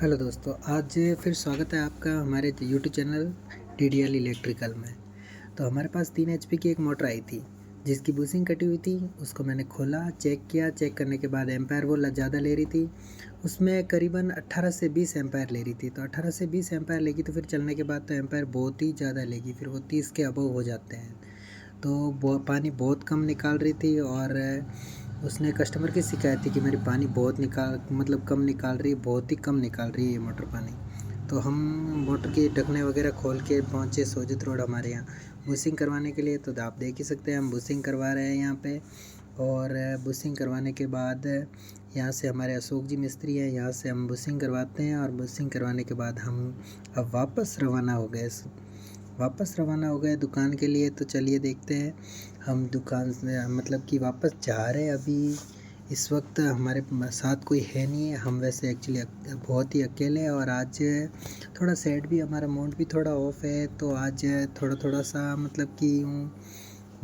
Hello दोस्तों, आज फिर स्वागत है आपका हमारे यूट्यूब चैनल टीडीएल इलेक्ट्रिकल में। तो हमारे पास 3 एचपी की एक मोटर आई थी जिसकी बुशिंग कटी हुई थी। उसको मैंने खोला, चेक किया। चेक करने के बाद एम्पायर वो ज़्यादा ले रही थी। उसमें करीबन 18 से 20 एम्पायर ले रही थी। तो 18 से 20 एम्पायर लेगी तो फिर चलने के बाद तो एम्पायर बहुत ही ज़्यादा लेगी, फिर वो 30 के अबव हो जाते हैं। तो पानी बहुत कम निकाल रही थी और उसने कस्टमर की शिकायत थी कि मेरी पानी बहुत कम निकाल रही है, बहुत ही कम निकाल रही है ये मोटर पानी। तो हम मोटर के ढकने वगैरह खोल के पहुँचे सोजित रोड हमारे यहाँ बुशिंग करवाने के लिए। तो आप देख ही सकते हैं हम बुशिंग करवा रहे हैं यहाँ पे। और बुशिंग करवाने के बाद यहाँ से हमारे अशोक जी मिस्त्री हैं, यहाँ से हम बुशिंग करवाते हैं। और बुशिंग करवाने के बाद हम अब वापस रवाना हो गए दुकान के लिए। तो चलिए देखते हैं हम दुकान से कि वापस जा रहे हैं। अभी इस वक्त हमारे साथ कोई है नहीं है, हम वैसे एक्चुअली बहुत ही अकेले हैं। और आज थोड़ा सैड भी, हमारा मूड भी थोड़ा ऑफ है। तो आज थोड़ा सा कि यूँ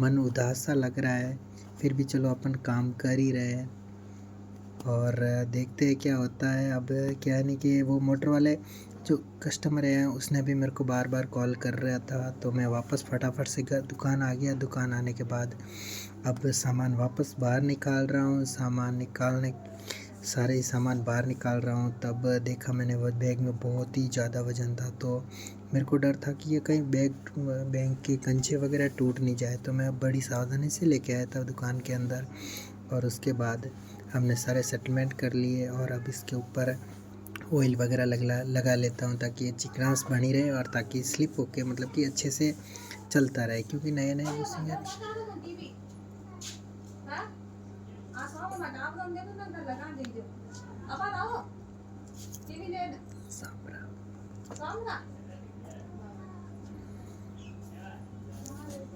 मन उदास सा लग रहा है। फिर भी चलो अपन काम कर ही रहे हैं और देखते हैं क्या होता है। अब क्या है नहीं कि वो मोटर वाले जो कस्टमर है उसने भी मेरे को बार बार कॉल कर रहा था। तो मैं वापस फटाफट से दुकान आ गया। दुकान आने के बाद अब सामान वापस बाहर निकाल रहा हूँ। सारे सामान बाहर निकाल रहा हूँ। तब देखा मैंने वो बैग में बहुत ही ज़्यादा वज़न था। तो मेरे को डर था कि ये कहीं बैग के कंचे वगैरह टूट नहीं जाए। तो मैं बड़ी सावधानी से लेके आया था दुकान के अंदर। और उसके बाद हमने सारे सेटलमेंट कर लिए। और अब इसके ऊपर ऑयल वगैरह लगा लेता हूँ ताकि ये चिकनास बनी रहे और ताकि स्लिप होके कि अच्छे से चलता रहे, क्योंकि नए नए बुशिंग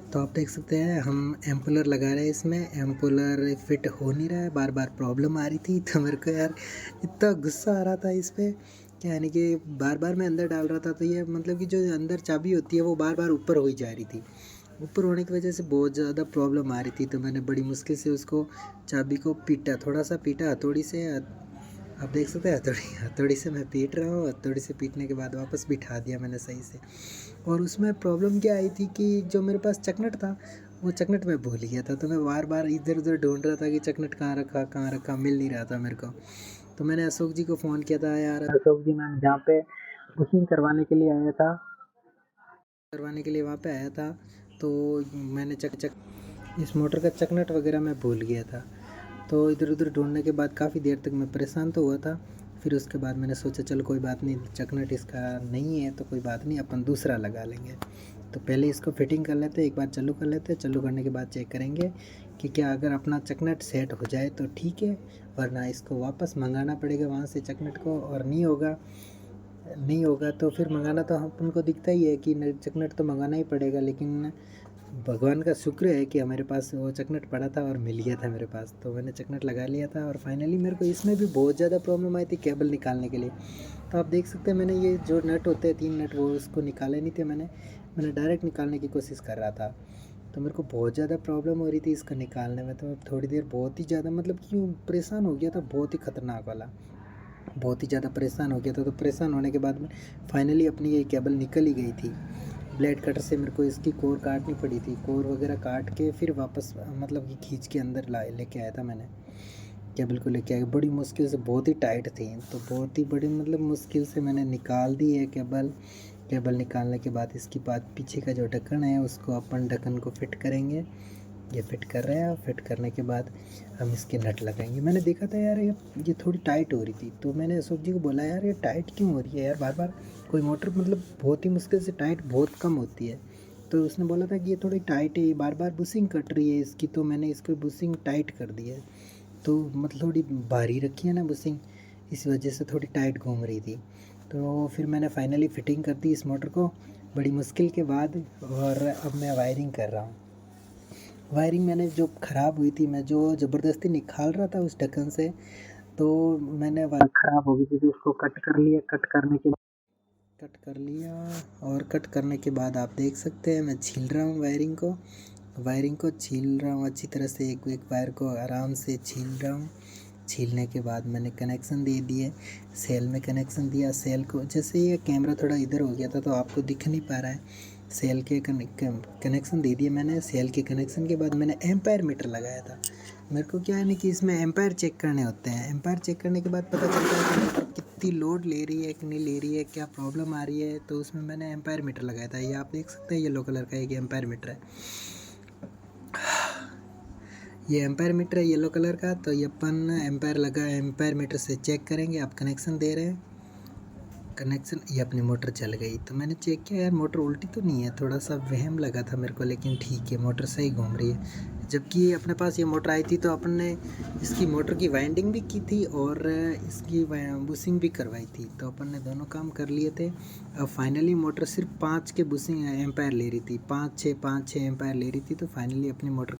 तो आप देख सकते हैं हम एम्पुलर लगा रहे हैं। इसमें एम्पुलर फिट हो नहीं रहा है, बार बार प्रॉब्लम आ रही थी। तो मेरे को यार इतना गुस्सा आ रहा था इस पर, क्या यानी कि बार बार मैं अंदर डाल रहा था तो ये कि जो अंदर चाबी होती है वो बार बार ऊपर हो ही जा रही थी। ऊपर होने की वजह से बहुत ज़्यादा प्रॉब्लम आ रही थी। तो मैंने बड़ी मुश्किल से उसको चाबी को पीटा, थोड़ा सा पीटा हथौड़ी से। आप देख सकते हैं हथौड़ी से मैं पीट रहा हूँ। हथौड़ी से पीटने के बाद वापस बिठा दिया मैंने सही से। और उसमें प्रॉब्लम क्या आई थी कि जो मेरे पास चकनट था वो चकनट मैं भूल गया था। तो मैं बार बार इधर उधर ढूंढ रहा था कि चकनट कहाँ रखा, मिल नहीं रहा था मेरे को। तो मैंने अशोक जी को फ़ोन किया था। यार अशोक जी, मैं जहाँ पे बुकिंग करवाने के लिए वहाँ पे आया था। तो मैंने इस मोटर का चकनट वगैरह मैं भूल गया था। तो इधर उधर ढूंढने के बाद काफ़ी देर तक मैं परेशान तो हुआ था। फिर उसके बाद मैंने सोचा चलो कोई बात नहीं, चकनट इसका नहीं है तो कोई बात नहीं, अपन दूसरा लगा लेंगे। तो पहले इसको फिटिंग कर लेते, एक बार चालू कर लेते। चालू करने के बाद चेक करेंगे कि क्या अगर अपना चकनट सेट हो जाए तो ठीक है, वरना इसको वापस मंगाना पड़ेगा वहाँ से चकनट को। और नहीं होगा तो फिर मंगाना तो अपन को दिखता ही है कि चकनट तो मंगाना ही पड़ेगा। लेकिन भगवान का शुक्र है कि हमारे पास वो चकनट पड़ा था और मिल गया था मेरे पास। तो मैंने चकनट लगा लिया था। और फाइनली मेरे को इसमें भी बहुत ज़्यादा प्रॉब्लम आई थी केबल निकालने के लिए। तो आप देख सकते हैं मैंने ये जो नट होते हैं 3 नट, वो उसको निकाले नहीं थे। मैंने डायरेक्ट निकालने की कोशिश कर रहा था। तो मेरे को बहुत ज़्यादा प्रॉब्लम हो रही थी इसको निकालने में। तो मैं थोड़ी देर बहुत ही ज़्यादा क्यों परेशान हो गया था, बहुत ही ख़तरनाक वाला। बहुत ही ज़्यादा परेशान हो गया था। तो परेशान होने के बाद में फाइनली अपनी ये केबल निकल ही गई थी। ब्लेड कटर से मेरे को इसकी कोर काटनी पड़ी थी। कोर वगैरह काट के फिर वापस कि खींच के अंदर लेके आया था मैंने। केबल को लेके आया बड़ी मुश्किल से, बहुत ही टाइट थी। तो बहुत ही बड़ी मुश्किल से मैंने निकाल दी है केबल निकालने के बाद इसकी बात पीछे का जो ढक्कन है उसको अपन ढक्कन को फिट करेंगे। ये फिट कर रहे हैं। और फिट करने के बाद हम इसके नट लगाएंगे। मैंने देखा था यार ये थोड़ी टाइट हो रही थी। तो मैंने अशोक जी को बोला यार ये टाइट क्यों हो रही है यार, बार बार कोई मोटर बहुत ही मुश्किल से टाइट बहुत कम होती है। तो उसने बोला था कि ये थोड़ी टाइट है, ये बार बार बुशिंग कट रही है इसकी। तो मैंने इसको बुशिंग टाइट कर दी है। तो थोड़ी भारी रखी है ना बुशिंग, इस वजह से थोड़ी टाइट घूम रही थी। तो फिर मैंने फाइनली फ़िटिंग कर दी इस मोटर को बड़ी मुश्किल के बाद। और अब मैं वायरिंग कर रहा हूँ। वायरिंग मैंने जो ख़राब हुई थी, मैं जो ज़बरदस्ती निकाल रहा था उस ढक्कन से, तो मैंने वायर ख़राब हो गई थी। तो उसको कट कर लिया। और कट करने के बाद आप देख सकते हैं मैं छील रहा हूँ वायरिंग को छील रहा हूँ अच्छी तरह से। एक एक वायर को आराम से छील रहा हूँ। छीलने के बाद मैंने कनेक्शन दे दिए, सेल में कनेक्शन दिया। सेल को जैसे ये कैमरा थोड़ा इधर हो गया था तो आपको दिख नहीं पा रहा है, सेल के कनेक्शन दे दिए मैंने। सेल के कनेक्शन के बाद मैंने एम्पायर मीटर लगाया था। मेरे को क्या है ना कि इसमें एम्पायर चेक करने होते हैं। एम्पायर चेक करने के बाद पता चलता है कि मोटर कितनी लोड ले रही है कि नहीं ले रही है, क्या प्रॉब्लम आ रही है, तो उसमें मैंने एम्पायर मीटर लगाया था। ये आप देख सकते हैं येलो कलर का एक एम्पायर मीटर है, ये एम्पायर मीटर है येलो कलर का। तो ये अपन एम्पायर मीटर से चेक करेंगे। आप कनेक्शन दे रहे हैं, कनेक्शन, ये अपनी मोटर चल गई। तो मैंने चेक किया, यार मोटर उल्टी तो नहीं है, थोड़ा सा वहम लगा था मेरे को, लेकिन ठीक है मोटर सही घूम रही है। जबकि अपने पास ये मोटर आई थी तो अपन ने इसकी मोटर की वाइंडिंग भी की थी और इसकी बुशिंग भी करवाई थी, तो अपन ने दोनों काम कर लिए थे। अब फाइनली मोटर सिर्फ 5 के बुशिंग एम्पायर ले रही थी, 5-6 एम्पायर ले रही थी। तो फाइनली अपनी मोटर